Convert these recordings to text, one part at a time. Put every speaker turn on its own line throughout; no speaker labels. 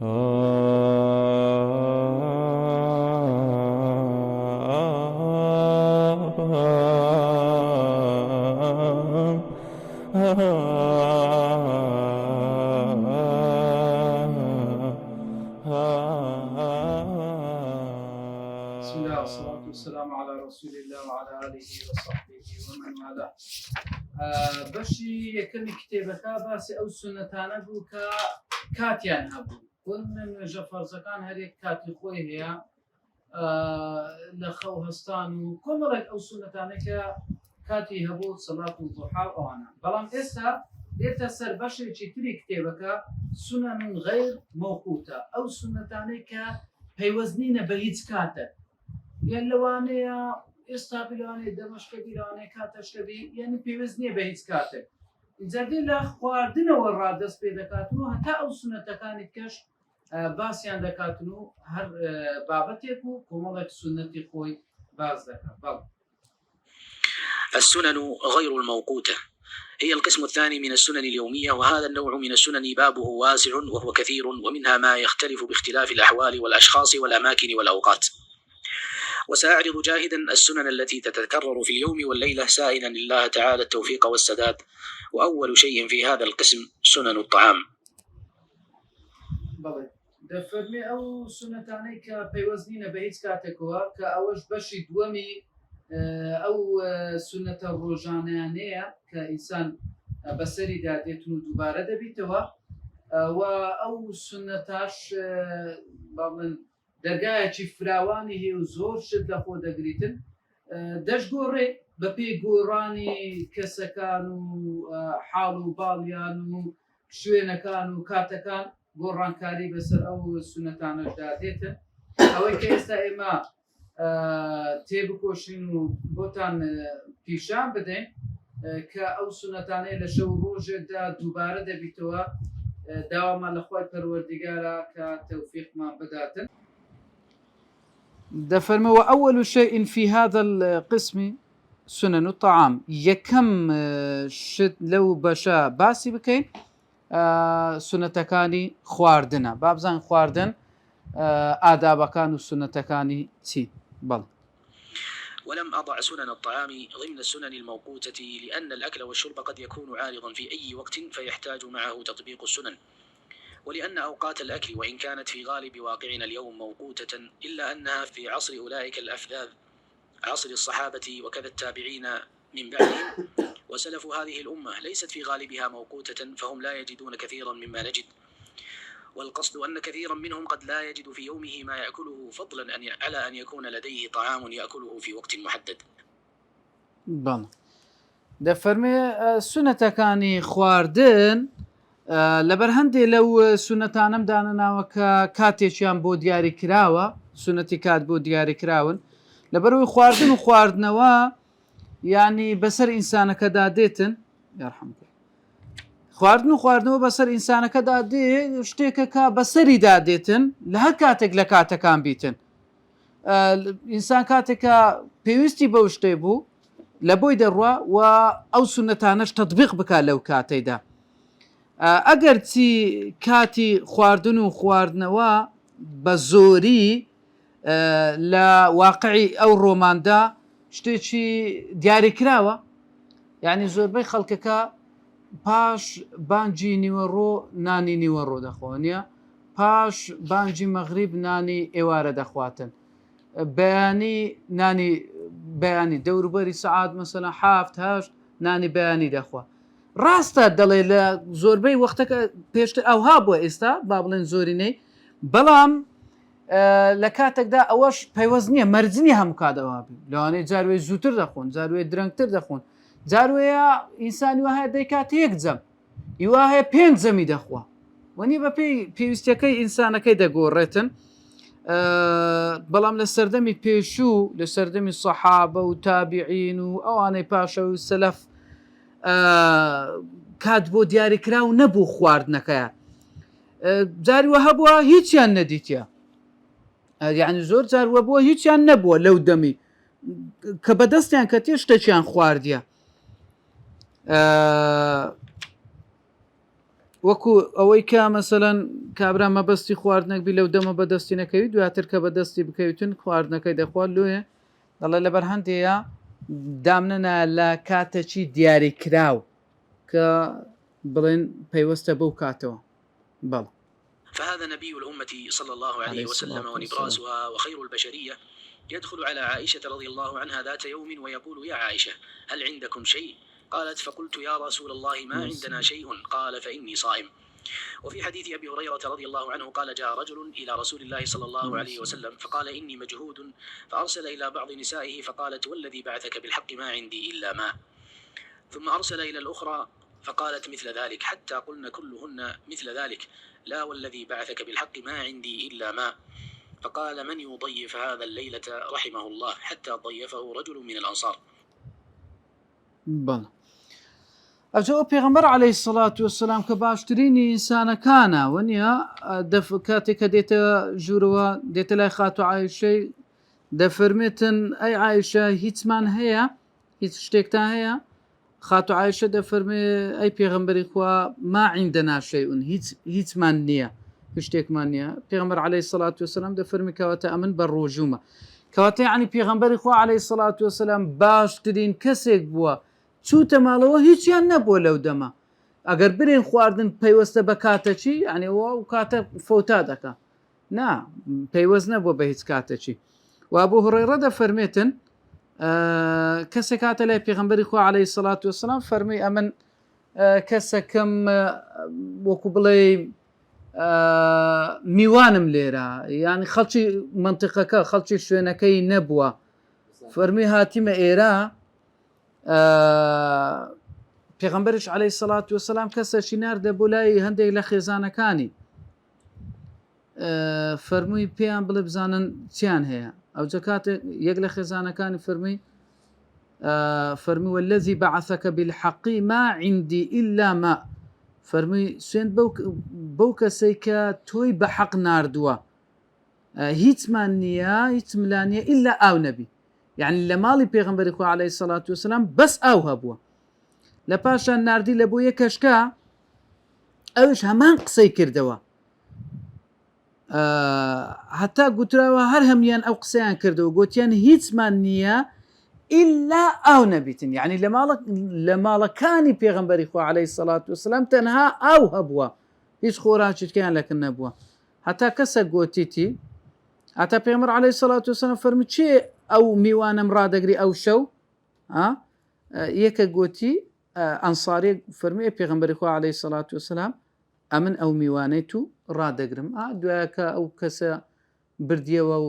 بسم الله والصلاة والسلام على رسول الله وعلى آله وصحبه ومن والاه. بەشی یەکەمی کتێبەکە باسی ئەو سونەتانە بوو کە کاتیان هەبوو. نوێژە فەرزەکان هەرێک کاتی خۆی هەیە لە خەو هەستان و کۆمەڵێک ئەو سونەتانەی کە کاتی هەبوو سەڵات و دوحا ئەوانە. بەڵام ئێستا دێتە سەر بەشێکی تری کتێبەکە سونەن غەیر مەوقوتە، ئەو سونەتانەی کە پەیوەستنینە بە هیچ کاتە، یان لەوانەیە ئێستا بیلوانێ دەمەشکە بیلوانێ کاتەشکەبی، یعنی پێویست نییە بە هیچ کاتێک. ئینجادێ لە خواردنەوە ڕادەست پێ دەکاتن و هەتا ئەو سونەتەکانی کەش باسییان دەکاتن و هەر بابەتێک و کۆمەڵێک سونەتی خۆی باز دەکات.
السنن غير الموقوتة هي القسم الثاني من السنن اليومية، وهذا النوع من السنن بابه واسع وهو كثير، ومنها ما يختلف باختلاف الأحوال والأشخاص والأماكن والأوقات. وسأعرض جاهدا السنن التي تتكرر في اليوم والليلة، سائلا الله تعالى التوفيق والسداد. وأول شيء في هذا القسم سنن الطعام.
دەفەرمێ ئەو سونەتانەی کە پەیوەستنینە بە هیچ کاتێکەوە کە ئەوەش بەشی دووەمی ئەو سونەتە ڕۆژانەیانەیە کە ئینسان بەسەریدا دێتن و دووبارە دەبیتەوە، و ئەو سونەتاش باڵێن دەرگایەکی فراوانی هەیە و زۆر شت لە خۆ دەگریتن، دەشگۆڕێ بە پێی گۆڕانی کەسەکان و حاڵ و باڵیان و شوێنەکان و کاتەکان گۆڕانکاری بەسەر ئەو سونەتانەشدا دێتن. ئەوەی کە ئێستا ئێمە تێبکۆشین و بۆتان پیشان بدەین کە ئەو سونەتانەی لە شەو ڕۆژێکدا دووبارە دەبیتەوە، داوامان لە خۆی پەروەردیگارە کە تەوفیقمان بداتن.
دفرمي وأول شيء في هذا القسم سنن الطعام. يكم شد لو بشا باسي بكين سنتكاني خواردنا بابزان خواردن آداب كانوا سنتكاني تي بل.
ولم أضع سنن الطعام ضمن السنن الموقوتة، لأن الأكل والشرب قد يكون عارضا في أي وقت فيحتاج معه تطبيق السنن، ولأن أوقات الأكل وإن كانت في غالب واقعنا اليوم موقوتة، إلا أنها في عصر أولئك الأفذاذ عصر الصحابة وكذا التابعين من بعدهم وسلف هذه الأمة ليست في غالبها موقوتة، فهم لا يجدون كثيرا مما نجد. والقصد أن كثيرا منهم قد لا يجد في يومه ما يأكله، فضلا على أن يكون لديه طعام يأكله في وقت محدد.
بله دفرمي سنة كاني خواردن لەبەر هەندێک لەو سونەتانەم دانەناوە کە کاتێکیان بۆ دیاری کراوە، سونەتی کات بۆ دیاری کراون، لەبەرەوەی خواردن و خواردنەوە یعنی بەسەر ئینسانەکەدا دێتن، یارحەمکە خواردن و خواردنەوە بەسەر ئینسانەکەدا دێ شتێکە کە بەسەریدا دێتن لە هەر کاتێک لە کاتەکان بیتن. ئینسان کاتێکە پێویستی بەو شتێ بوو لە بۆی دەڕوا و ئەو سونەتانەش تەطبیق بکات لەو کاتەیدا. ئەگەر چی کاتی خواردن و خواردنەوە بە زۆری لە واقعی ئەو ڕۆماندا شتێکی دیاریکراوە، یعنی زۆربەی خەڵکەکە پاش بانگی نیوەڕۆ نانی نیوەڕۆ دەخۆنیە، پاش بانگی مەغریب نانی ئێوارە دەخواتن، بەیانی نانی بەیانی دەوروبەری سەعات مەسەلەن 7-8 نانی بەیانی دەخوا. ڕاستە دەڵێ لە زۆربەی وەختەکە پێشتر ئەوها بووە، ئێستا با بڵێن زۆرینەی، بەڵام لە کاتێکدا ئەوەش پەیوەست نییە مەرجنی هەموو کاتەوە بی، لەوانەیە جاروێ زووتر دەخۆن، جاروێ درەنگتر دەخۆن، جاروەیە ئینسانی وهەیە دەیکات یەک جەم، ئیوا هەیە 5 جەمی دەخوا، وەنی بە پێی پێویستیەکەی ئینسانەکەی دەگۆڕێتن. بەڵام لە سەردەمی پێشوو، لە سەردەمی سەحابە و تابعین و ئەوانەی پاشە و سەلەف کات بۆ دیاریکرا و نەبوو خواردنەکەیە، جاریوە هەبووە هیچیان نەدیتە، یعنی زۆر جاروە بووە هیچیان نەبووە لەو دەمی کە بەدەستیان کە تێ شتێکیان خواردیە. وەکو ئەوەی کە مەسەلەن کابرا مەبەستی خواردنەک بی لەو دەمە بەدەستی نەکەوی دواتر کە بەدەستی بکەوتن خواردنەکەی دەخوارد لێ دەڵێ لەبەر هەندەیە دامنەنا لە کاتەچی دیاریکراو کە بڵێن پەیوەستە بەو کاتەوە بەڵ.
فهذا نبي الأمة صلى الله عليه وسلم ونبراسها وخير البشرية يدخل على عائشة رضي الله عنها ذات يوم ويقول: يا عائشة، هل عندكم شيء؟ قالت: فقلت: يا رسول الله ما عندنا شيء. قال: فإني صائم. وفي حديث أبي هريرة رضي الله عنه قال: جاء رجل إلى رسول الله صلى الله عليه وسلم فقال: إني مجهود، فأرسل إلى بعض نسائه فقالت: والذي بعثك بالحق ما عندي إلا ماء. ثم أرسل إلى الأخرى فقالت مثل ذلك، حتى قلن كلهن مثل ذلك: لا والذي بعثك بالحق ما عندي إلا ماء. فقال: من يضيف هذا الليلة رحمه الله، حتى ضيفه رجل من الأنصار.
بەڵ ئەجا پێغەمبەر عەلەیهی سەڵات وەسەلام کە باشترینی ئینسانەکانە وەنیە کاتێک کە دێتە ژوورەوە دێتە لای خاتو عایشەی دەفەرمێتن: ئەی عایشە هیچمان هەیە، هیچ شتێکتان هەیە؟ خاتو عایشە دەفەرمێ: ئەی پێغەمبەری خوا ما عندنا شەیئون، هیچمان نییە، هیچ شتێکمان نییە. پێغەمبەر عەلەیهی سەڵات وەسەلام دەفەرمی کەواتە ئەمن بە ڕۆژوومە، کەواتە یعنی پێغەمبەری خوا عەلەیهی سەڵات وەسەلام باشترین کەسێک بووە چوتە ماڵەوە هیچیان نەبووە لەو دەمە. ئەگەر برێن خواردن پەیوەستە بە کاتەچی یعنی و کاتە فەوتا دەکا نا پەیوەست نەبووە بە هیچ کاتەچی. و ئەبوو هورەیرە دەفەرمێتن کەسێک هاتە لای پێغەمبەری خوا عەلەیهی سەڵات وەسەلام فەرمی ئەمن کەسەکەم وەکو بڵێ میوانم لێرە، یعنی خەڵکی منتیقەکە خەڵکی شوێنەکەی نەبووە، فەرمی هاتیمە ئێرە. پێغەمبەریش عەلەیهی سەڵات وەسەلام کەسێکی ناردە بۆ لای هەندێک لە خێزانەکانی، فەرمووی پێیان بڵێ بزانن چیان هەیە. ئەو جەکاتێک یەک لە خێزانەکانی فەرمی: والذی بعثەکە بالحەق ما عندي إلا ماء. فەرمووی سوێن بەو کەسەی کە تۆی بە حەق ناردووە، هیچمان نییە، هیچ ملانیە ئیلا ئاو نەبی. یعنی لە ماڵی پێغەمبەری خوا عەلەیهی سەڵات وەسەلام بەس ئاو هەبووە. لە پاشان ناردی لە بۆ یەک کەشکە، ئەوش هەمان قسەی کردەوە، هەتا گوتراوە هەر هەمیان ئەو قسەیان کردەوە، گوتیان هیچمان نییە ئیلا ئاو نەبیتن. یعنی لە ماڵەکانی پێغەمبەری خوا عەلەیهی سەڵات وەسەلام تەنها ئاو هەبووە، هیچ خۆراکیان لەکن نەبووە. هەتا کەسە گوتیتی، هەتا پێغەمبەر عەلەیهی سەڵات وەسەلام فەرمی: چێ ئەو میوانم ڕادەگری ئەو شەو؟ یەکە گوتی ئەنساریە، فەرمی: پێغەمبەری خوا عەلەیهی سەڵات وەسەلام ئەمن ئەو میوانەی تو ڕادەگرم. دوایەکە ئەو کەسە بردیەوە و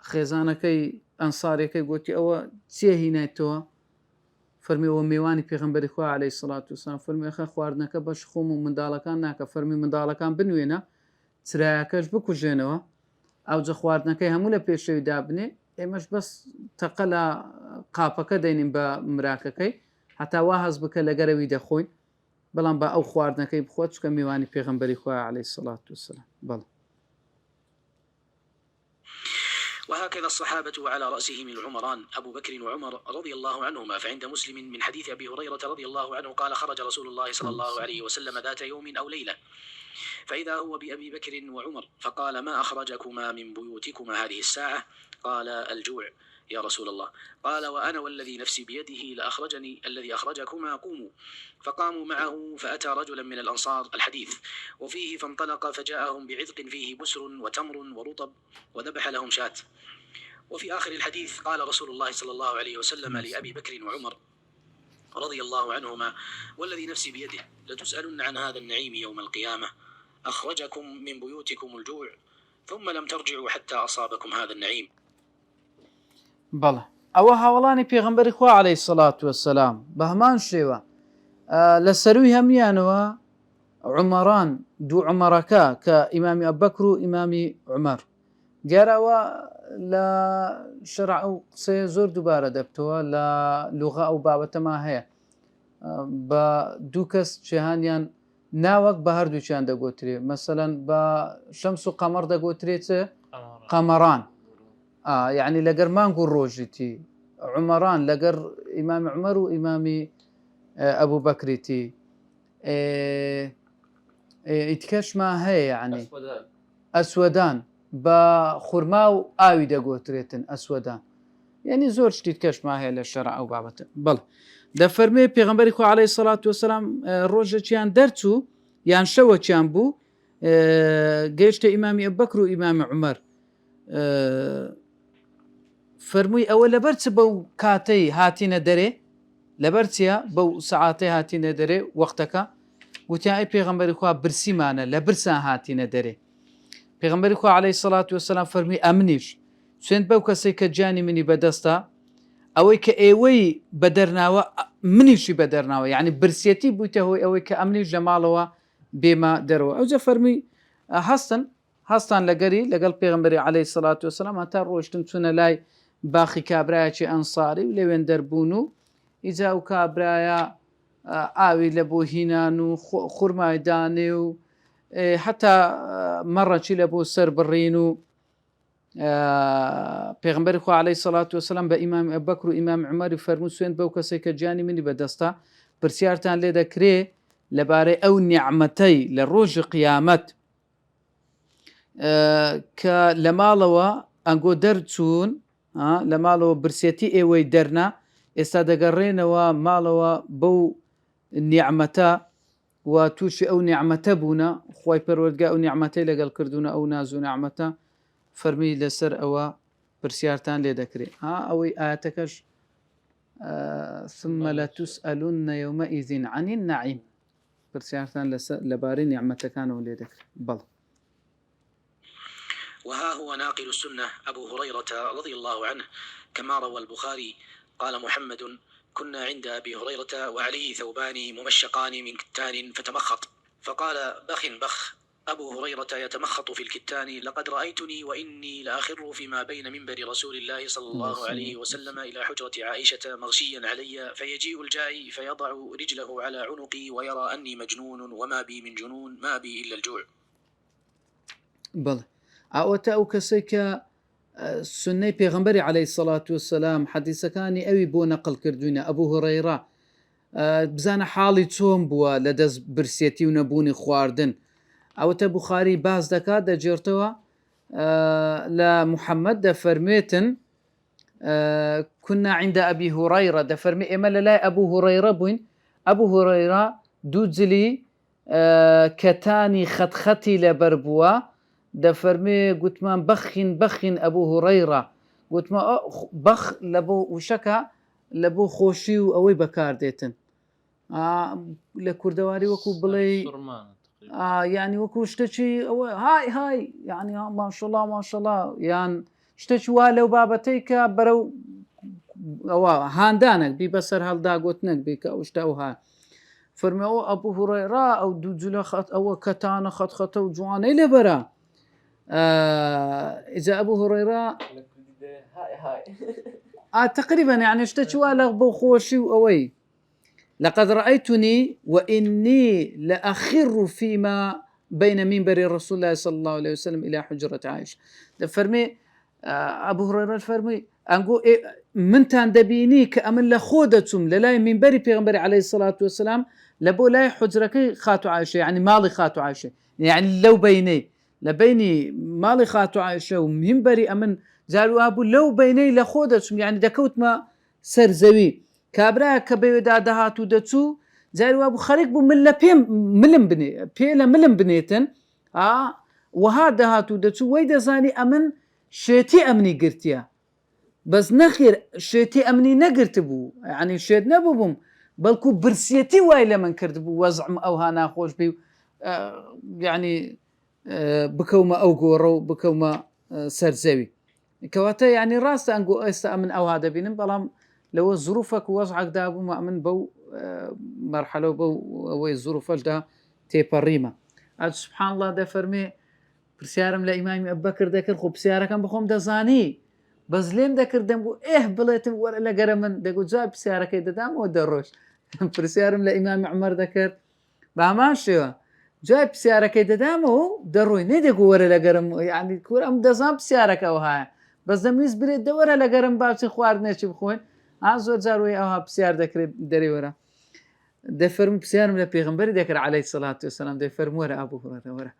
خێزانەکەی ئەنساریەکەی گوتی: ئەوە چێ هینایتەوە؟ فەرمی: ئەوە میوانی پێغەمبەری خوا عەلەیهی سەڵات وەسەلام. فەرمی: ئەخە خواردنەکە بەش خۆم و منداڵەکان ناکە. فەرمی: منداڵەکان بنوێنە، چرایەکەش بکوژێنەوە، ئەوجە خواردنەکەی هەموو لە پێشەوی دابنێ، ئێمەش بەس تەقە لە قاپەکە دەینین بە مراکەکەی، هەتا وا هەز بکە لەگەرەوی دەخۆین، بەڵام بە ئەو خواردنەکەی بخۆت چکە میوانی پێغەمبەری خوا عەلەیهی سەڵات وەسەلام. بەڵێ.
وهكذا الصحابة وعلى رأسهم العمران أبو بكر وعمر رضي الله عنهما. فعند مسلم من حديث أبي هريرة رضي الله عنه قال: خرج رسول الله صلى الله عليه وسلم ذات يوم أو ليلة، فإذا هو بأبي بكر وعمر، فقال: ما أخرجكما من بيوتكما هذه الساعة؟ قال: الجوع يا رسول الله. قال: وأنا والذي نفسي بيده لأخرجني الذي أخرجكما، قوموا. فقاموا معه فأتى رجلا من الأنصار الحديث وفيه، فانطلق فجاءهم بعذق فيه بسر وتمر ورطب وذبح لهم شاة. وفي آخر الحديث قال رسول الله صلى الله عليه وسلم لأبي بكر وعمر رضي الله عنهما: والذي نفسي بيده لتسألن عن هذا النعيم يوم القيامة، أخرجكم من بيوتكم الجوع ثم لم ترجعوا حتى أصابكم هذا النعيم.
بەڵێ ئەوە هاوڵانی پێغەمبەری خوا عەلەیهی سەڵات وەسەلام بە هەمان شێوە لە سەروی هەمیانەوە عومەران دوو عومەرەکە کە ئیمامی ئەبوبەکر و ئیمامی عومەر، دیارەوە لە شەرع و قسەیە زۆر دووبارە دەبتەوە، لە لوغا ئەو بابەتەما هەیە، بە دوو کەس جیهانیان ناوەک بە هەردووچیان دەگوترێ، مەسەلەن بە شەمس و قەمەر دەگوترێت قەمەران، یعنی لەگەر مانگ و ڕۆژیتی، عومەران لەگەر ئیمامی عومەر و ئیمامی ئەبوبەکریتی. ئیتکەشمان هەیە یعنی ئەسوەدان بە خورما و ئاوی دەگۆترێتن ئەسوەدان یعنی زۆر شتیت کەشما هەیە لە شەرع ئەو بابەتە بەڵ دەفەرمێ پێغەمبەری خوا عەلەیهی سەڵات وەسەلام ڕۆژێکیان دەرچوو یان شەوەکیان بوو گەیشتە ئیمامی ئەبوبەکر و ئیمامی عومەر فەرمووی ئەوە لەبەر چ بەو کاتەی هاتینە دەرێ لەبەر چییە بەو سەعاتەی هاتینە دەرێ وەختەکە وتیان ئەی پێغەمبەری خوا برسیمانە لە برسان هاتینە دەرێ پێغەمبەری خوا عەلەیهی سەڵات وەسەلام فەرمووی ئەمنیش سوێند بەو کەسەی کە گیانی منی بەدەستە ئەوەی کە ئێوەی بە دەرناوە منیشی بە دەرناوە یعنی برسێتی بوویتە هۆی ئەوەی کە ئەمنیش لە ماڵەوە بێمە دەرەوە ئەوجە فەرمووی هەستان لەگەری لەگەڵ پێغەمبەری عەلەیهی سەڵات وەسەلام هەتا ڕۆیشتن چوونە لای باخی کابرایەکی ئەنساری و لەوێن دەربوون و ئیجا و کابرایە ئاوی لە بۆ هینان و خوڕمای دانێ و حتا مەڕەچی لە بۆ سەر بڕین و پێغەمبەری خوا عەلەیهی سەڵات وەسەلام بە ئیمامی ئەبوبەکر و ئیمامی عومەری فەرموو سوێند بەو کەسێک کە گیانی منی بەدەستە پرسیارتان لێ دەکرێ لەبارەی ئەو نیعمەتەی لە ڕۆژی قیامەت کە لە ماڵەوە ئەنگۆ دەرچوون لە ماڵەوە برسێتی ئێوەی دەرنا ئێستا دەگەڕێنەوە ماڵەوە بەو نیعمەتە و تووشی ئەو نیعمەتە بوونە خوای پەروەردگار ئەو نیعمەتەی لەگەڵ کردوونە ئەو ناز و نیعمەتە فەرمی لەسەر ئەوە پرسیارتان لێ دەکرێت ئەوەی ئاەتەکەش ثم لتسألن يومئذ عن النعيم پرسیارتان لەبارەی نیعمەتەکانەوە لێ دەکرێت بەڵ
وها هو ناقل السنة أبو هريرة رضي الله عنه كما روى البخاري قال محمد كنا عند أبي هريرة وعليه ثوبان ممشقان من كتان فتمخط فقال بخ بخ أبو هريرة يتمخط في الكتان لقد رأيتني وإني لأخر فيما بين منبر رسول الله صلى الله عليه وسلم إلى حجرة عائشة مغشيا علي فيجيء الجائي فيضع رجله على عنقي ويرى أني مجنون وما بي من جنون ما بي إلا الجوع
بلى ئەوەتە ئەو کەسێک کە سنەی پێغەمبەری عەلەیهی سەڵات وەسەلام حەدیسەکانی ئەوی بۆ نەقل کردوینە ئەبوو هورەیرە بزانە حاڵی چۆن بووە لە دەست برسێتی و نەبوونی خواردن ئەوەتە بوخاری باز دەکات دەجێرتەوە لە محەممەد دەفەرمێتن كنا عند أبي هريرة دەفەرمی ئێمە لە لای ئەبوو هورەیرە بووین ئەبوو هورەیرە دوو جلی کەتانی خەتخەتی لەبەر بووە دەفەرمێ گوتمان بەخین ئەبوو هورەیرە گوتمە بەخ لە بۆ وشەکە لە بۆ خۆشی و ئەوەی بەکاردێتن لە کوردەواری وەکو بڵێ یعنی وەکو شتێکی ئەوە های یعنی ماشەڵڵا ماشەڵڵا یان شتێکی وا لەو بابەتەی کە بەرەو ئەوە هاندانێک بی بەسەر هەڵدا گوتنێک بێ کە ئەو شتە ئەوها فەرمێ ئەو ئەبوو هورەیرە ئەو دوو جولە ئەوە کەتانە خەتخەتە و جوانەی لەبەرە إذا أبو هريرة تقريبا يعني اشتكي ولا بخوشي وأوي لقد رأيتني وإني لأخر فيما بين منبر رسول الله صلى الله عليه وسلم إلى حجرة عائشة فرمي أبو هريرة فرمي أنقول من تندبيني كأمن لخودتم للاي منبري بيغمبري عليه الصلاة والسلام لبو لاي حجرك خاتو عائشة يعني مالي خاتو عائشة يعني لو بيني لبيني مالي خاتو عائشة ومنبري أمن زالوا أبو لو بيني لخودتم يعني دكوت ما سرزوي كابرا كبيودا دهاتو دتو زالوا أبو خريق بو من لبيم ملم بني بيلا ملم بنيتن وهذا دهاتو دتو ويدا زاني أمن شيتي أمني قرتيا بس نخير شيتي أمني نقرتبو يعني شيت نبوبهم بلكو برسيتي وايلا من كردبو وزعم أو هانا خوش بيو يعني بكوما أو قورو بكوما سرزوي كواتا يعني راس أنقو أمن أو هذا بينم بلام لو ظروفك ووضعك دابو ما من بو مرحلة بو وي ظروفك دا تيبريما سبحان الله دا فرمي برسيارم لإمامي أبو بكر داكر خو بسياركم بخوم دا زاني بس لين داكر دنبو بليتم ولا لقرمن داكو جاي بسياركي دام ودروش برسيارم لإمامي عمر داكر باماشيوا جاي بسياركي دامو دروي نيدكو ورا لقرم يعني كور أم دزام بسيارك أو هاي بس دميز بريد دورا لقرم بابسي خوارد نيشي بخوين زور جاروي أوها بسيار دكري دري ورا دەفەرمو پرسیارم لە پێغەمبەری دەکرد عەلەیهی سەڵات وسەلام دەفەرمو وەرە ئەبوو هورەیرە وەرە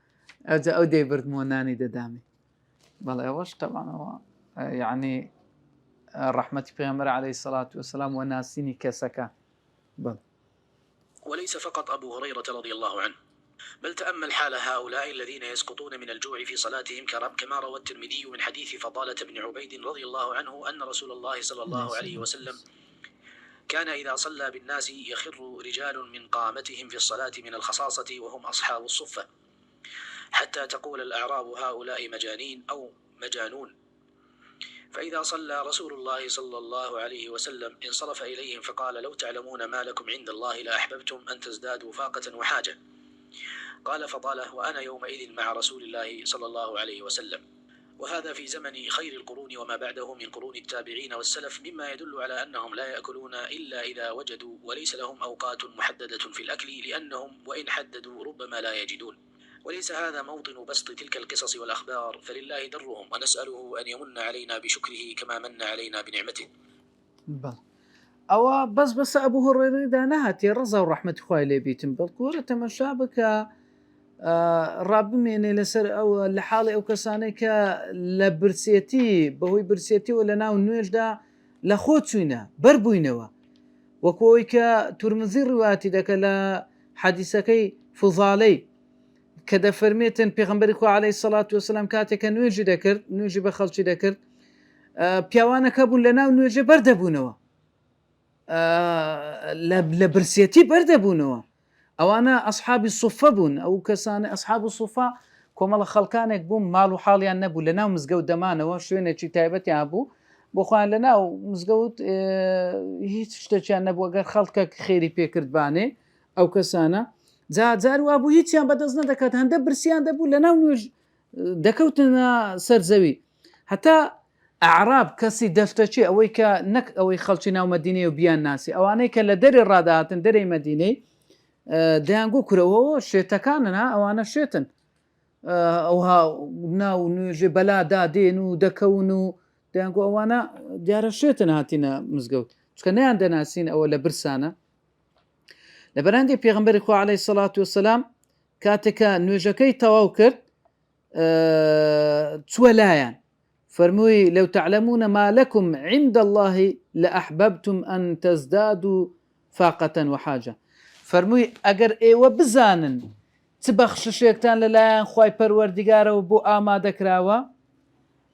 ئەوجا ئەو دەیبردمەوە نانی دەدامی بەڵێ ئەوەش تەبانەوە یعنی ڕەحمەتی پێغەمبەر عەلەیهی سەڵات وسەلام و ناسینی کەسەکە بەڵێ.
وليس فقط أبو هريرة رضي الله عنه، بل تأمل حال هؤلاء الذين يسقطون من الجوع في صلاتهم كما روى الترمذي من حديث فضالة بن عبيد رضي الله عنه أن رسول الله صلى الله عليه وسلم كان إذا صلى بالناس يخر رجال من قامتهم في الصلاة من الخصاصة وهم أصحاب الصفة، حتى تقول الأعراب هؤلاء مجانين أو مجانون. فإذا صلى رسول الله صلى الله عليه وسلم انصرف إليهم فقال: لو تعلمون ما لكم عند الله لأحببتم أن تزدادوا فاقة وحاجة. قال فضاله: وأنا يومئذ مع رسول الله صلى الله عليه وسلم. وهذا في زمن خير القرون وما بعده من قرون التابعين والسلف، مما يدل على أنهم لا يأكلون إلا إذا وجدوا، وليس لهم أوقات محددة في الأكل، لأنهم وإن حددوا ربما لا يجدون. وليس هذا موطن بسط تلك القصص والأخبار، فلله درهم، ونسأله أن يمن علينا بشكره كما من علينا بنعمته.
بەڵێ ئەوە بەس ئەبوو هورەیرەدا نەهاتێ ڕەزا و ڕەحمەتی خوای لێ بیتم بەڵکو وەرە تەماشا بکە ڕابمێنێ لەسەر ئەو لە حاڵی ئەو کەسانەی کە لە برسێتی بەهۆی برسێتیەوە لە ناو نوێژدا لە خۆ چوینە بەربووینەوە، وەکۆی کە تورمزی ڕواتی دەکە لە حەدیسەکەی فوزالەی کە دەفەرمێتن پێغەمبەری خوا عەلەیهی سەڵات وسەلام کاتێکە نوێژی دەکرد، نوێژی بە خەڵکی دەکرد، پیاوانەکە بوون لە ناو نوێژێ بەردەبوونەوە، لە برسێتی بەردەبوونەوە. ئەوانە ئەصحابی سوفە بوون، ئەو کەسانە ئەصحاب سوفا کۆمەڵە خەڵکانێک بوون ماڵ و حاڵیان نەبوو، لە ناو مزگەوت دەمانەوە شوێنێکی تایبەتیان بوو بۆ خۆیان لە ناو مزگەوت هیچ شتێکیان نەبوو ئەگەر خەڵکە خێری پێکردبانێ ئەو کەسانە جار وا بوو هیچیان بەدەست نەدەکات، هەندە برسیان دەبوو لە ناو نوێژ دەکەوتنە سەر زەوی. هەتا ئەعراب کەسی دەفتەچی ئەوەی کە نەک ئەوەی خەڵکی ناو مەدینەی و بیان ناسی، ئەوانەی کە لە دەرێ ڕاداهاتن دەرەی مەدینەی دەیانگو کورەوە شێتەکانن ئەوانە شێتن ئەوها ناو نوێژێ بەلادا دێن و دەکەون و دەیانگو ئەوانە دیارە شێتن هاتینە مزگەوت چکە نەیان دەناسین ئەوە لە برسانە. لە بەرهەندی پێغەمبەری خوا عەلەیهی سەڵات وسەلام کاتێکە نوێژەکەی تەواو کرد چووە لایەن فەرمووی: لەو تعلمون ما لكم عند الله لأحببتم أن تزدادوا فاقة وحاجة. فەرمووی ئەگەر ئێوە بزانن چ بەخششێکتان لەلایەن خوای پەروەردیگارەوە بۆ ئامادەکراوە،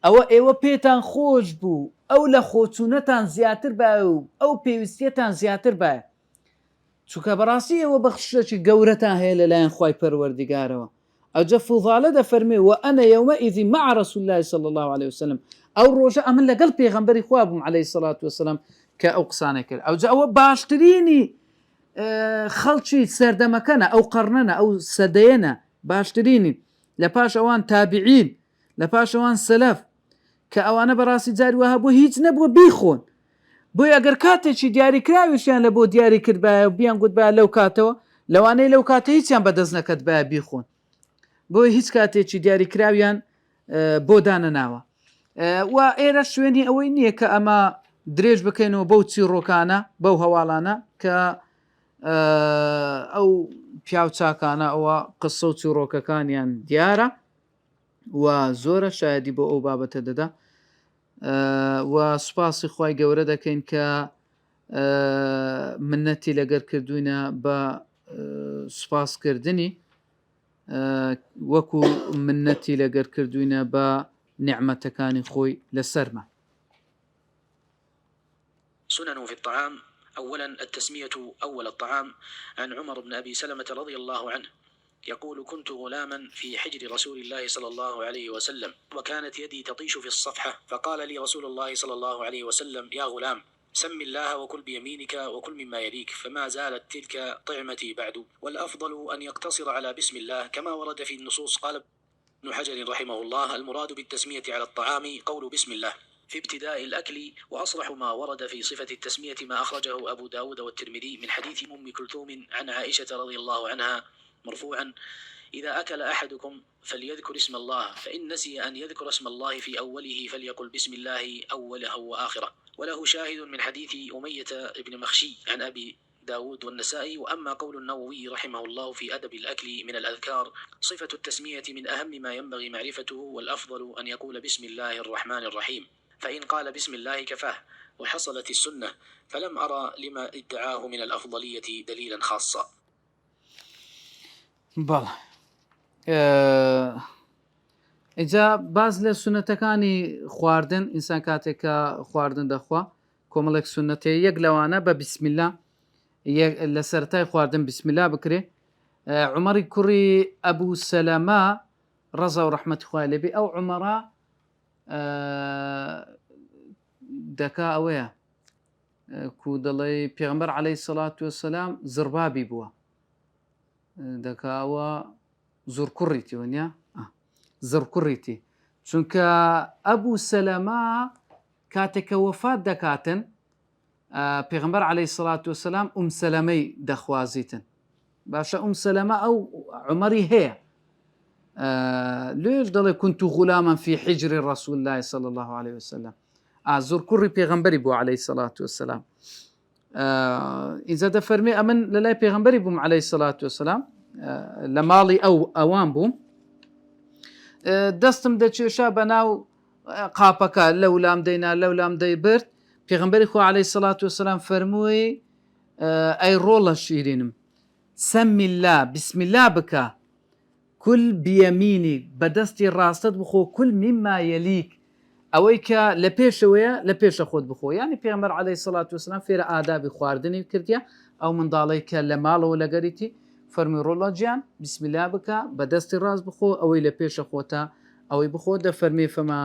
ئەوە ئێوە پێتان خۆش بوو، ئەو لە خۆچوونەتان زیاتر بایە و ئەو پێویستیەتان زیاتر بایە، چونکە بەڕاستی ئێوە بەخششێکی گەورەتان هەیە لەلایەن خوای پەروەردیگارەوە. ئەوجا فوضالە دەفەرمێ: وأنا يومئذ مع رسول الله صلى الله عليه وسلم. ئەو ڕۆژە ئەمن لەگەڵ پێغەمبەری خوا بووم عەلەیهی سەڵات وسەلام کە ئەو قسانە کرد. ئەوجا ئەوە باشترینی خەڵکی سەردەمەکەنە، ئەو قەرنەنە، ئەو سەدەیەنە باشترینی، لە پاش ئەوان تابعین، لە پاش ئەوان سەلەف کە ئەوانە بەڕاستی جاری وها بۆ هیچ نەبووە بیخۆن، بۆی ئەگەر کاتێکی دیاریکراویشیان لە بۆ دیاری کرد بایە و بیان گوت بایە لەو کاتەوە، لەوانەیە لەو کاتە هیچیان بەدەست نەکەت بایە بیخۆن، بۆی هیچ کاتێکی دیاریکراویان بۆ دانەناوە. و ئێرە شوێنی ئەوەی نییە کە ئەمە درێژ بکەینەوە بەو چیرۆکانە بەو هەواڵانە کە ئەو پیاو چاکانە ئەوە قسە و چیرۆکەکانیان دیارە و زۆرە شایەدی بۆ ئەو بابەتە دەدا. و سوپاسی خوای گەورە دەکەین کە منەتی لەگەر کردوینە بە سوپاسکردنی وەکو منەتی لەگەر کردوینە بە نعمەتەکانی خۆی لەسەرمان.
سنن في الطعام. أولا التسمية أول الطعام. عن عمر بن أبي سلمة رضي الله عنه يقول: كنت غلاما في حجر رسول الله صلى الله عليه وسلم، وكانت يدي تطيش في الصفحة، فقال لي رسول الله صلى الله عليه وسلم: يا غلام، سم الله وكل بيمينك وكل مما يليك. فما زالت تلك طعمتي بعد، والأفضل أن يقتصر على بسم الله كما ورد في النصوص. قال ابن حجر رحمه الله: المراد بالتسمية على الطعام قول بسم الله في ابتداء الأكل، وأصرح ما ورد في صفة التسمية ما أخرجه أبو داود والترمذي من حديث أم كلثوم عن عائشة رضي الله عنها مرفوعا: إذا أكل أحدكم فليذكر اسم الله، فإن نسي أن يذكر اسم الله في أوله فليقل بسم الله أوله وآخره. وله شاهد من حديث أمية بن مخشي عن أبي داود والنسائي. وأما قول النووي رحمه الله في أدب الأكل من الأذكار: صفة التسمية من أهم ما ينبغي معرفته، والأفضل أن يقول بسم الله الرحمن الرحيم، فإن قال بسم الله كفاه، وحصلت السنة، فلم أرى لما ادعاه من الأفضلية دليلا خاصا.
بەڵێ ئینجا باز لە سونەتەکانی خواردن ئینسان کاتێکە خواردن دەخوا کۆمەڵێک سونەتێ یەک لەوانە بە بسمیلا لە سەرەتای خواردن بسمیلا بکرێ. عومەری کوڕی ئەبوو سەلەمە ڕەزا و ڕەحمەتی خوای لێبێ ئەو عومەرە دەکا ئەوەیە کو دەڵێ پێغەمبەر عەلەیهی سەڵات وەسەلام زڕبابی بووە دەکاوە زۆر کوڕیتی وەنیا زڕ کوڕیتی چونکە ئەبوو سەلەمە کاتێکە وەفات دەکاتن پێغەمبەر عەلەیهی سەڵات وەسەلام سەلەمەی دەخوازیتن باشە سەلەمە ئەو عومەری هەیە لێش دەڵێ كنت غلاما في حجر رسول الله صلى الله عليه وسلم زۆر کوڕی پێغەمبەری بوو عەلەیهی سەڵات وەسەلام ئینجا دەفەرمێ ئەمن لە لای پێغەمبەری بووم عەلەیهی سەڵات وەسەلام لە ماڵی ئەوان بووم دەستم دەچێشا بەناو قاپەکە لەو لام دەینا لەو لام دەیبرد پێغەمبەری خوا عەلەیهی سەڵات وەسەلام فەرمووی ئەی ڕۆڵە شیرینم سەمی الله بسم الله بکە کول بیەمینی بەدەستی ڕاستت بخۆ کول مما یەلیک ئەوەی کە لە پێشەوەیە لە پێشە خۆت بخۆ ینی پێغەمبەر عەلەیهی سەڵات وەسەلام فێرە ئادابی خواردنی کردیە ئەو منداڵەی کە لە ماڵەوە لەگەریتی فەرمی ڕۆڵە گیان بسم الله بکە بەدەستی ڕاست بخۆ ئەوەی لە پێشە خۆتە ئەوەی بخۆ دەفەرمێ فەما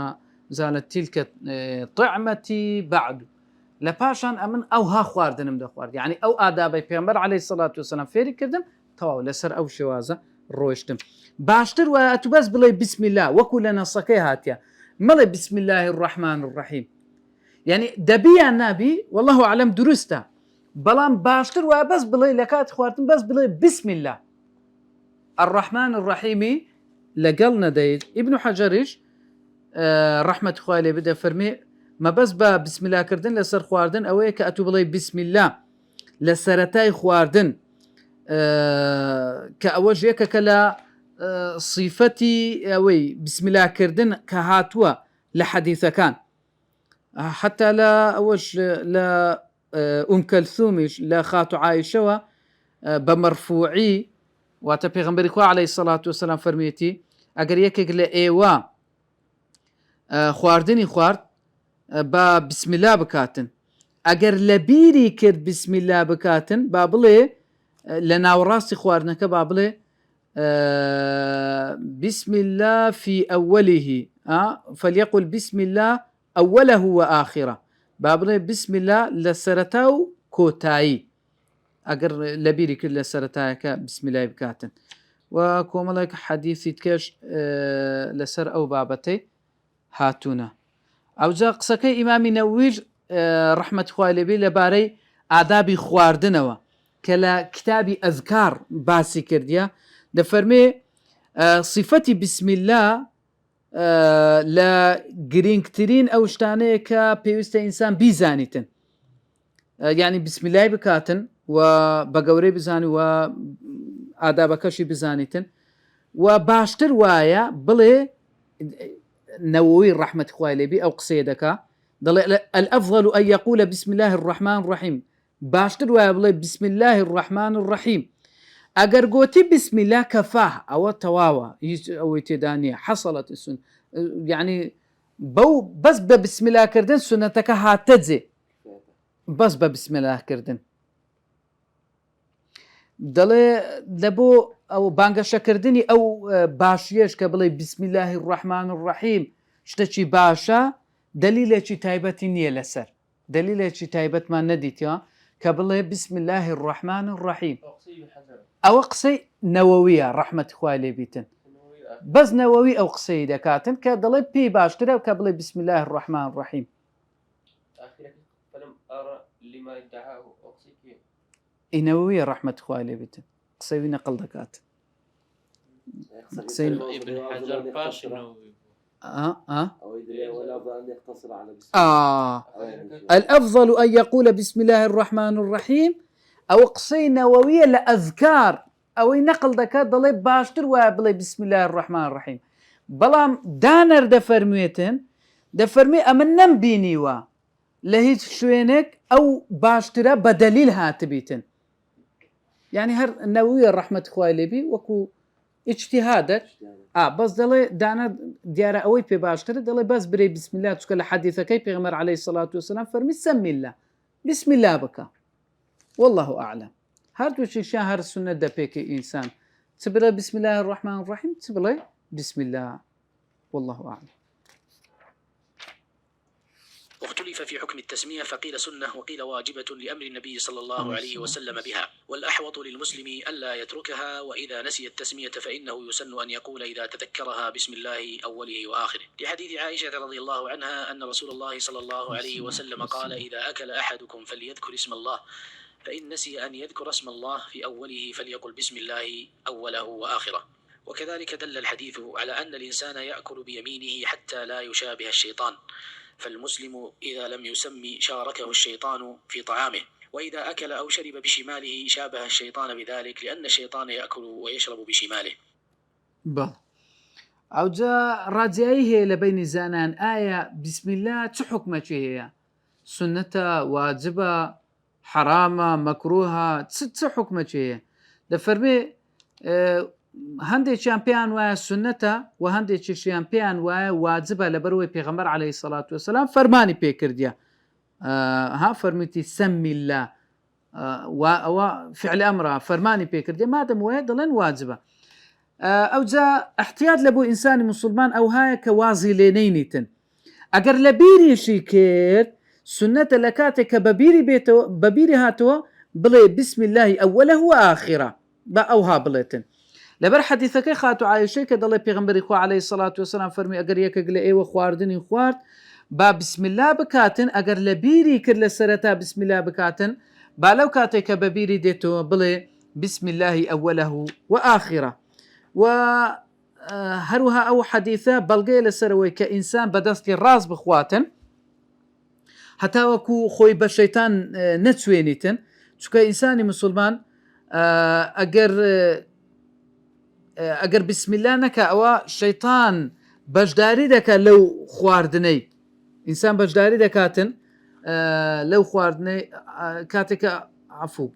زانت تیلکە طعمەتی بعد لە پاشان ئەمن ئەوها خواردنم دەخوارد یعنی ئەو ئادابەی پێغەمبەر عەلەیهی سەڵات وەسەلام فێری کردم تەواو لەسەر ئەو شێوازە ڕۆیشتم باشتر وایە ئەتو بەس بڵێ بسم الله وەکو لە نەسەکەی هاتیە مەڵێ بسم الله الرحمن الرحیم یعنی دەبیان نابی والله أعلم دروستە بەڵام باشتر وایە بەس بڵێ لە کات خواردن بەس بڵێ بسم الله الرحمن الرحیمی لەگەڵ نەدەیت ئیبن حەجەریش ڕەحمەتی خوای لێ بدە فەرمێ مەبەست بە بسم الله کردن لەسەر خواردن ئەوەیە کە ئەتو بڵێ بسم الله لە سەرەتای خواردن کە ئەوەش یەکەکە لە صیفەتی ئەوەی بسم الله کردن کە هاتووە لە حەدیثەکان حتا لە ئەوەش لە کەلثومیش لە خاتو عایشەوە بە مەرفوعی واتە پێغەمبەری خوا عەلەیهی سەڵات وەسەلام فەرمێتی ئەگەر یەکێک لە ئێوە خواردنی خوارد بە بسم الله بکاتن ئەگەر لە بیری کرد بسم الله بکاتن با بڵێ لە ناوەڕاستی خواردنەکە با بڵێ بسم الله في أوله فليقل بسم الله أوله وآخره بابڵێ بسم الله لە سەرەتا و کۆتایی ئەگەر لەبیری کرد لە سەرەتایەکە بسم الله بکاتن و کۆمەڵێک حەدیثی تکەش لەسەر ئەو بابەتەی هاتوونە ئەوجا قسەکەی ئیمامی نەوویش ڕەحمەتی خوای لێبێ لەبارەی ئادابی خواردنەوە کە لە کتابی ئەذکار باسی کردیە دەفەرمێ صفەتی بسم الله لە گرنگترین ئەو شتانەیە کە پێویستە ئینسان بیزانیتن یعنی بسم الله بکاتن و بە گەورەی بزانی و ئادابەکەشی بزانیتن و باشتر وایە بڵێ نەوەوی ڕەحمەتی خوای لێبێ ئەو قسەیە دەکا دەڵێ الأفضل أن يقول بسم الله الرحمن الرحيم باشتر وایە بڵێ بسم الله الرحمن الرحيم ئەگەر گوتی بسم الله کەفاه ئەوە تەواوە هیچ ئەوەی تێدا نییە حەسەڵەت سون یعنی بەو بەس بە بسم الله کردن سونەتەکە هاتەجێ بەس بە بسم الله کردن دەڵێ لەبۆ ئەو بانگەشەکردنی ئەو باشیەش کە بڵێ بسم الله الرحمن الرحیم شتێکی باشە دلیلێکی تایبەتی نییە لەسەر دلیلێکی تایبەتمان نەدیتەوە کە بڵێ بسم الله الرحمن الرحیم ئەوە قسەی نەوەویە ڕەحمەتی خوای لێ بیتن بەس نەوەوی ئەو قسەی دەکاتن کە دەڵێ پێی باشترە کە بڵێ بسم الله الرحمن الرحیم ئینەوەویە ڕەحمەتی خوای لێ بیتن قسەوی نەقڵ دەکات الأفضل أن يقول بسم الله الرحمن الرحيم ئەو قسەی نەوەویە لە ئەذکار ئەوەی نەقل دەکات دەڵێ باشتر وایە بڵێ بسم الله الرحمن الرحیم بەڵام دانەر دەفەرمێ ئەمە نەمبینیوە لە هیچ شوێنێک ئەو باشترە بە دەلیل هاتبیتن یعنی هەر نەوویە ڕەحمەتی خوای لێبی وەکو ئیجتیهادێک بەس دەڵێ دانە دیارە ئەوەی پێ باشترە دەڵێ بەس برێ بسم الله چکە لە حەدیثەکەی پێغەمبەر عەلەیهی سەڵات وسەلام فەرمی سەمی الله بسم الله بکە والله أعلم هەردووچیشیان هەر سنەت دەپێکی ئینسان چ بڵێ بسم الله الرحمن الرحیم چ بڵێ بسم الله والله أعلم.
واختلف في حكم التسمية فقيل سنة وقيل واجبة لأمر النبي صلى الله عليه وسلم بها، والأحوط للمسلم ألا يتركها، وإذا نسي التسمية فإنه يسن أن يقول إذا تذكرها بسم الله أوله وآخره، لحديث عائشة رضي الله عنها أن رسول الله صلى الله عليه وسلم قال: إذا أكل أحدكم فليذكر اسم الله، فإن نسي أن يذكر اسم الله في أوله فليقل بسم الله أوله وآخره. وكذلك دل الحديث على أن الإنسان يأكل بيمينه حتى لا يشابه الشيطان، فالمسلم إذا لم يسمي شاركه الشيطان في طعامه، وإذا أكل أو شرب بشماله شابه الشيطان بذلك، لأن الشيطان يأكل ويشرب بشماله.
أو جاء راجعيه لبين زانان آية بسم الله تحكم هي سنة واجبة حرامة مكروهة تحكم هي دفرمي هەندێکیان پێیان وایە سنەتە و هەندێکیشیان پێیان وایە واجبە لە بەرەوەی پێغەمبەر عەلەیهی سەڵات وسەلام فەرمانی پێکردیە فەرمیتی سەمی الله ئەوە فعل ئەمرە فەرمانی پێکردیە مادەم وایە دەڵێن واجبە. ئەوجا احتیاط لە بۆ ئینسانی موسڵمان ئەو هایە کە وازی لێ نەینیتن ئەگەر لە بیریشی کرد سنەتە لە کاتێک کە بەبیری هاتەوە بڵێ بسم الله ئەوەله و ئاخرە بە ئەوها بڵێتن. لەبەر حەدیثەکەی خاتو عایشەی کە دەڵێ پێغەمبەری خوا عەلەیهی سەڵات وسەلام فەرمی ئەگەر یەکێک لە ئێوە خواردنی خوارد با بسم الله بکاتن ئەگەر لە بیری کرد لە سەرەتا بسم الله بکاتن با لەو کاتێک کە بە بیری دێتەوە بڵێ بسم الله ئەوەله و ئاخرە. و هەروها ئەو حەدیثە بەڵگەیە لەسەرەوەی کە ئینسان بەدەستی ڕاست بخواتن هەتا وەکو خۆی بە شەیتان نەچوێنیتن چونکە ئینسانی موسڵمان ئەگەر بسم الله نەکە ئەوە شەیتان بەشداری دەکات لەو خواردنەی ئینسان بەشداری دەکاتن لەو خواردنەی کاتێکە عەفو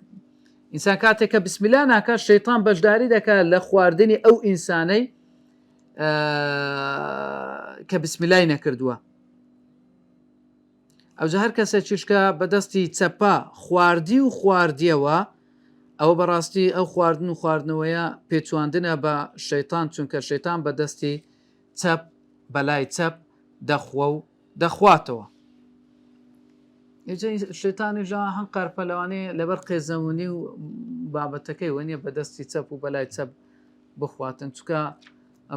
ئینسان کاتێکە بسم الله ناکات شەیتان بەشداری دەکات لە خواردنی ئەو ئینسانەی کە بسم الله نەکردووە. ئەوجا هەر کەسێکیشکە بەدەستی چەپا خواردی و خواردیەوە ئەوە بەڕاستی ئەو خواردن و خواردنەوەیە پێچواندنە بە شەیتان چونکە شەیتان بەدەستی چەپ بەلای چەپ دەخوا و دەخواتەوە. شەیتانیژە هەم قەرپەلەوانەیە لەبەر قێزەونی و بابەتەکەی وەنیە بەدەستی چەپ و بەلای چەپ بخواتن چونکە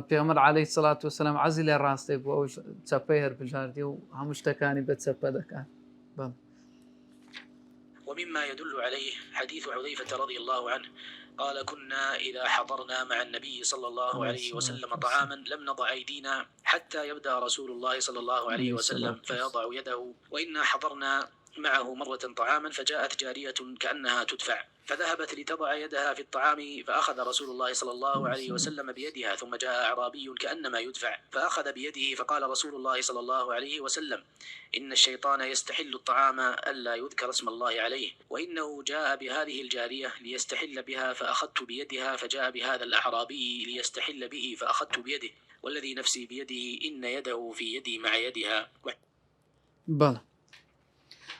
پێغەمبەر عەلەیهی سەڵات وسەلام عەزی لە ڕاستێک بوو ئەو چەپەی هەربژاردی و هەموو شتەکانی بە چەپە دەکات.
ومما يدل عليه حديث حذيفة رضي الله عنه قال: كنا إذا حضرنا مع النبي صلى الله عليه وسلم طعاما لم نضع أيدينا حتى يبدأ رسول الله صلى الله عليه وسلم فيضع يده، وإنا حضرنا معه مرة طعاما فجاءت جارية كأنها تدفع فذهبت لتضع يدها في الطعام فأخذ رسول الله صلى الله عليه وسلم بيدها، ثم جاء أعرابي كأنما يدفع فأخذ بيده فقال رسول الله صلى الله عليه وسلم: إن الشيطان يستحل الطعام ألا يذكر اسم الله عليه، وإنه جاء بهذه الجارية ليستحل بها فأخذت بيدها، فجاء بهذا الأعرابي ليستحل به فأخذت بيده، والذي نفسي بيده إن يده في يدي مع يدها.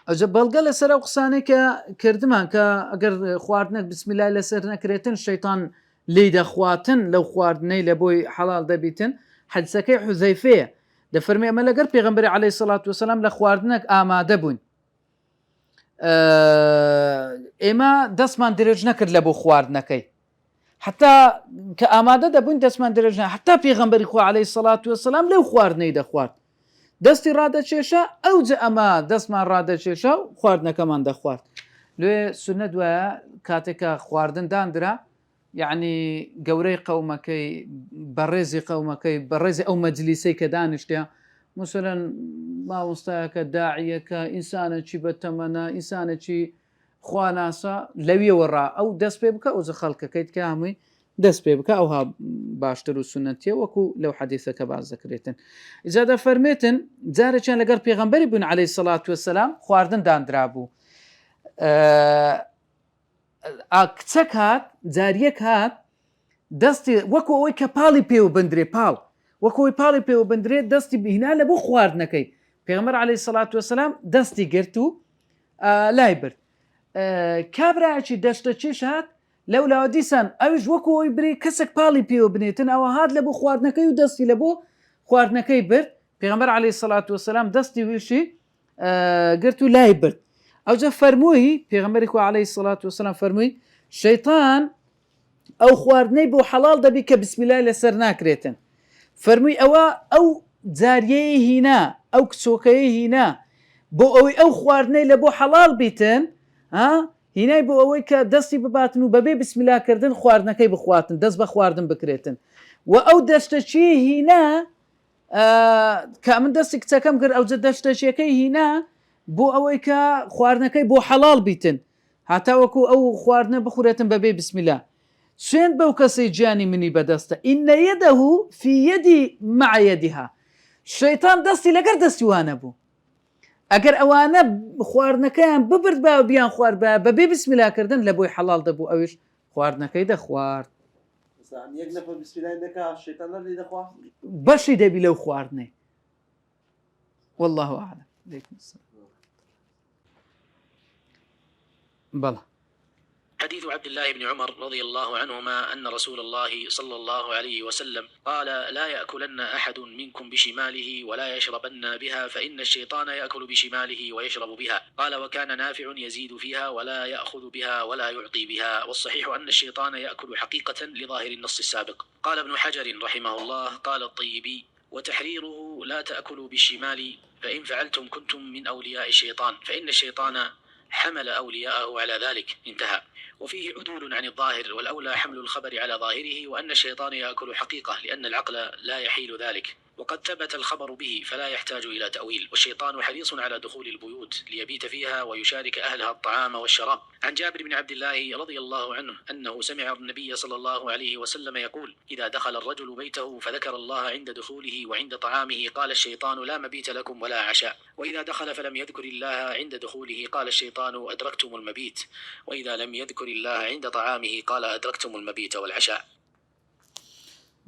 ئەجە بەڵگە لەسەر ئەو قسانەی کە کردمان کە ئەگەر خواردنێک بسم الله لەسەر نەکرێتن شەیتان لێی دەخواتن لەو خواردنەی لە بۆی حەڵال دەبیتن. حەدیثەکەی حوزەیفەیە دەفەرمێ ئەمە لەگەر پێغەمبەری عەلەیهی سەڵات وسەلام لە خواردنێک ئامادە بووین ئێمە دەستمان درێژ نەکرد لە بۆ خواردنەکەی حتا کە ئامادە دەبووین دەستمان درێژ نەکرد حتا پێغەمبەری خوا عەلەیهی سەڵات وسەلام لەو خواردنەی دەخوارد دەستی ڕادەچێشە ئەوجە ئەمە دەستمان ڕادەچێشە و خواردنەکەمان دەخوارد. لێ سنەت وایە کاتێکە خواردن دانرا یعنی گەورەی قەومەکەی بەڕێزی قەومەکەی بەڕێزی ئەو مەجلیسەی کە دانیشتە مثلەن مامۆستایەکە داعیەکە ئینسانێکی بەتەمەنە ئینسانێکی خواناسا لەویە وەڕا ئەو دەست پێ بکە ئەو زە خەڵکەکەیت کە هەمووی دەست پێ بکە ئەوها باشتر و سنەتیە وەکو لەو حەدیثەکە باز دەکرێتن ئیجادە فەرمێتن جارێکیان لەگەڵ پێغەمبەری بوون عەلەیهی سەڵات وەسەلام خواردن دانرا بوو کچەک هات جاریەک هات دەستی وەکو ئەوەی کە پاڵی پێوە بندرێ پاڵ وەکەوەی پاڵی پێوە بندرێت دەستی بهینا لە بۆ خواردنەکەی پێغەمبەر عەلەیهی سەڵات وەسەلام دەستی گرت و لای برد کابراایکی دەشتە چێش هات لەولاوە دیسان ئەویش وەکو ئەوی بری کەسێک پاڵی پێوە بنێتن ئەوە هات لە بۆ خواردنەکەی و دەستی لە بۆ خواردنەکەی برد پێغەمبەر عەلەیهی سەڵات وەسەلام دەستی ویشی گرت و لای برد ئەوجا فەرمووی پێغەمبەری خوا عەلەیهی سەڵات وەسەلام فەرمووی شەیطان ئەو خواردنەی بۆ حەڵال دەبی کە بسمیلای لەسەر ناکرێتن فەرمووی ئەو جاریەی هینا ئەو کچۆکەیە هینا بۆ ئەوەی ئەو خواردنەی لە بۆ حەڵال بیتن هینای بۆ ئەوەی کە دەستی بباتن و بەبێ بسمیلاکردن خواردنەکەی بخواتن دەست بە خواردن بکرێتن و ئەو دەشتەچی هینا کە من دەستی کچەکەم کرد ئەو دەشتەچیەکەی هینا بۆ ئەوەی کە خواردنەکەی بۆ حەڵال بیتن هاتاوەکو ئەو خواردنە بخورێتن بەبێ بسمیلا سوێن بەو کەسەی گیانی منی بەدەستە ئینە یەدەه فی یەدی مع یەدیها شەیطان دەستی لەگەر دەستی وانە بوو ئەگەر ئەوانە خواردنەکەیان ببرد بە بیان خوارد بەبێ بسمیلاکردن لە بۆی حەڵال دەبوو ئەوش خواردنەکەی دەخوارد بەشی دەبی لەو خواردنەی والله أعلم بلى
حديث عبد الله بن عمر رضي الله عنهما أن رسول الله صلى الله عليه وسلم قال لا يأكلن أحد منكم بشماله ولا يشربن بها فإن الشيطان يأكل بشماله ويشرب بها قال وكان نافع يزيد فيها ولا يأخذ بها ولا يعطي بها والصحيح أن الشيطان يأكل حقيقة لظاهر النص السابق قال ابن حجر رحمه الله قال الطيبي وتحريره لا تأكلوا بالشمال فإن فعلتم كنتم من أولياء الشيطان فإن الشيطان حمل أولياءه على ذلك انتهى وفيه عدول عن الظاهر والأولى حمل الخبر على ظاهره وأن الشيطان يأكل حقيقة لأن العقل لا يحيل ذلك وقد ثبت الخبر به فلا يحتاج إلى تأويل والشيطان حريص على دخول البيوت ليبيت فيها ويشارك أهلها الطعام والشراب عن جابر بن عبد الله رضي الله عنه أنه سمع النبي صلى الله عليه وسلم يقول إذا دخل الرجل بيته فذكر الله عند دخوله وعند طعامه قال الشيطان لا مبيت لكم ولا عشاء وإذا دخل فلم يذكر الله عند دخوله قال الشيطان أدركتم المبيت وإذا لم يذكر الله عند طعامه قال أدركتم المبيت والعشاء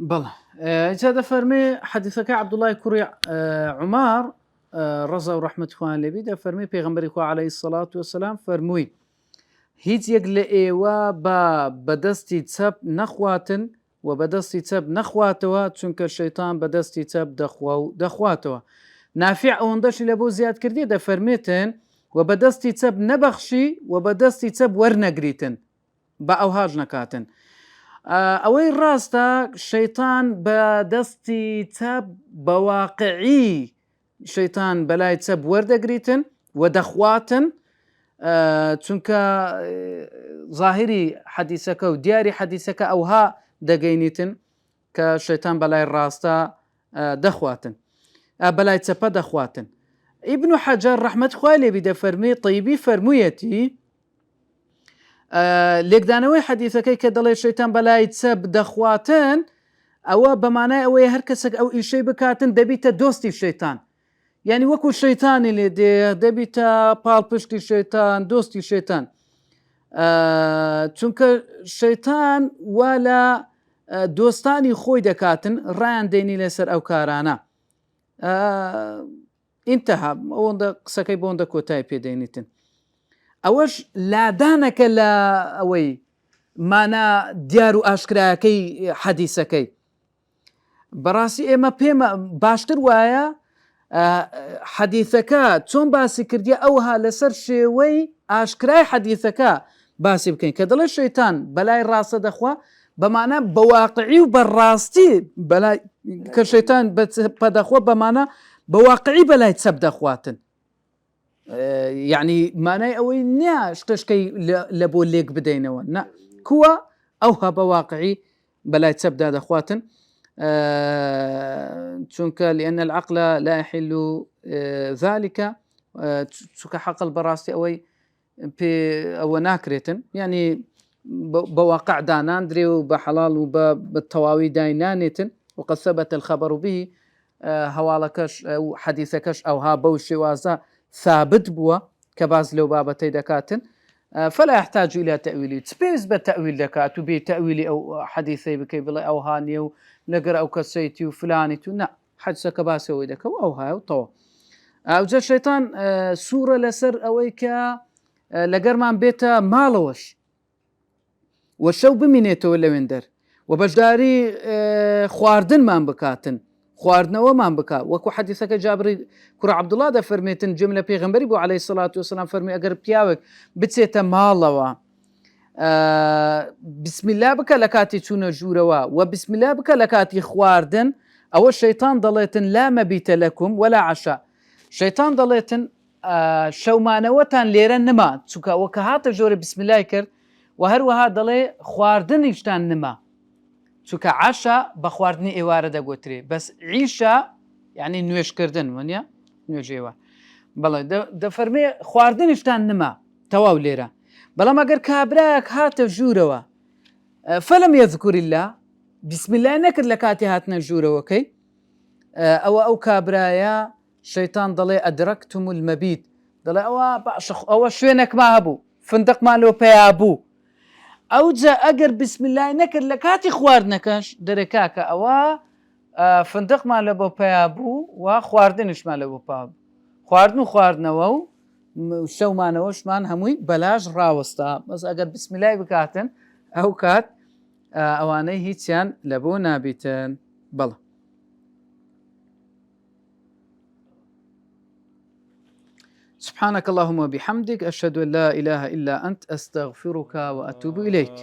بەڵێ جادە فەرمێ حەدیثەکە عەبدوڵای کوڕی عومار ڕەزا و ڕەحمەت خوان لێبی دە فەرمێ پێغەمبەری خوا عەلەیهی سەڵات وەسەلام فەرمووی هیچ یەک لە ئێوە بەدەستی چەپ نەخواتن و بەدەستی چەپ نەخواتەوە چونکە شەیطان بەدەستی چەپ دەخواتەوە نافع ئەوەندەشی لە بۆ زیادکردی دەفەرمێتن و بەدەستی چەپ نەبەخشی و بەدەستی چەپ وەرنەگریتن بە ئەو هاژ نەکاتن ئەوەی ڕاستە شەیطان بە دەستی چەپ بەواقعی شەیطان بەلای چەپ وەردەگریتن و دەخواتن چونکە ظاهری حەدیثەکە و دیاری حەدیثەکە ئەوها دەگەینیتن کە شەیطان بەلای ڕاستە دەخواتن بەلای چەپە دەخواتن ئیبن حەجەر ڕەحمەت خوای لێبی دەفەرمێ طەیبی فەرموویەتی لێکدانەوەی حەدیثەکەی کە دەڵێ شەیطان بەلای چەپ دەخواتن ئەوە بەمانای ئەوەیە هەر کەسێک ئەو ئیشەی بکاتن دەبیتە دۆستی شەیطان یعنی وەکو شەیطانی لێ دێ دەبیتە پاڵپشتی شەیطان دۆستی شەیطان چونکە شەیطان وا لە دۆستانی خۆی دەکاتن ڕایان دێنی لەسەر ئەو کارانە ئینتەها ئەوەندە قسەکەی بۆندە کۆتای پێدەینیتن ئەوەش لادانەکە لە ئەوەی مانە دیار و ئاشکرایەکەی حەدیثەکەی بەڕاستی ئێمە پێمە باشتر وایە حەدیثەکە چۆن باسی کردیە ئەوها لەسەر شێوەی ئاشکرای حەدیثەکە باسی بکەین کە دەڵێ شەیطان بەلای ڕاستە دەخوا بەمانە بەواقعی و بەڕاستی بەلای کە شەیطان پەدەخوا بەمانە بەواقعی بەلای چەپ دەخواتن یعنی مانای ئەوەی نییە شتشکەی لە بۆ لێک بدەینەوە نە کووە ئەوها بەواقعی بەلای چەپدا دەخواتن چونکە لأن العقل لا يحل ذلك چونکە حەقل بەڕاستی ئەوەی پێ ئەوە ناکرێتن ینی بەواقع داناندرێ و بە حەڵاڵ و بە تەواوی داینانێتن وقد ثبت الخبر به هەواڵەکەش و حەدیثەکەش ئەوها بەو شێوازە ثابت بووە کە باز لەو بابەتەی دەکاتن فلا يحتاج إلى تأويل تبيز بالتأويل دكات وبي تأويل أو حديثي بكي بلا أو هاني ولقر أو كسيتي وفلاني نا حدث كباسي ويدك أو هاي وطوا أو جا الشيطان سورة لسر أويكا لقر من بيتا مالوش وشو بمينيتو ولا ويندر وبجداري خواردن من بكاتن خواردنەوە مان بکە وەکو حەدیثەکە جابری کوڕ عەبدوڵڵا دەفەرمێتن جملە پێغەمبەری بۆ عەلەیهی سەڵات وسەلام فەرمی ئەگەر پیاوێک بچێتە ماڵەوە بسمیلا بکە لە کاتی چوونە ژوورەوە و بسمیلا بکە لە کاتی خواردن ئەوە شەیطان دەڵێتن لا مەبیتە لەکم ولا عەشا شەیطان دەڵێتن شەومانەوەتان لێرە نما چونکە ئەوە کە هاتە ژۆرە بسمیلای کرد و هەروەها دەڵێ خواردنیشتان نما چونکە عاشا بە خواردنی ئێوارە دەگوترێ بەس عیشا یعنی نوێشکردن وانە نوێژێوە بەڵێ دەفەرمێ خواردنیشتان نما تەواو لێرە بەڵام ئەگەر کابراەک هاتە ژوورەوە فەلەم یەذکوری الله بسمیلای نەکرد لە کاتی هاتنە ژوورەوەکەی ئەوە ئەو کابرایە شەیطان دەڵێ ئەدرەکتم المەبیت دەڵێ ئەوە شوێنێکما هەبوو فندقمان لۆ پێیا بوو ئەو جا ئەگەر بسمیلای نەکرد لە کاتی خواردنەکەش دەرێکاکە ئەوە فندقمان لە بۆ پێیا بوو و خواردنیشمان لە بۆ پا بوو خواردن و خواردنەوە و شەومانەوەشمان هەمووی بەلاژ ڕاوەستا بەس ئەگەر بسمیلای بکاتن ئەو کات ئەوانەی هیچیان لە بۆ نابیتن بەڵێ سبحانك اللهم وبحمدك أشهد أن لا إله إلا أنت أستغفرك وأتوب إليك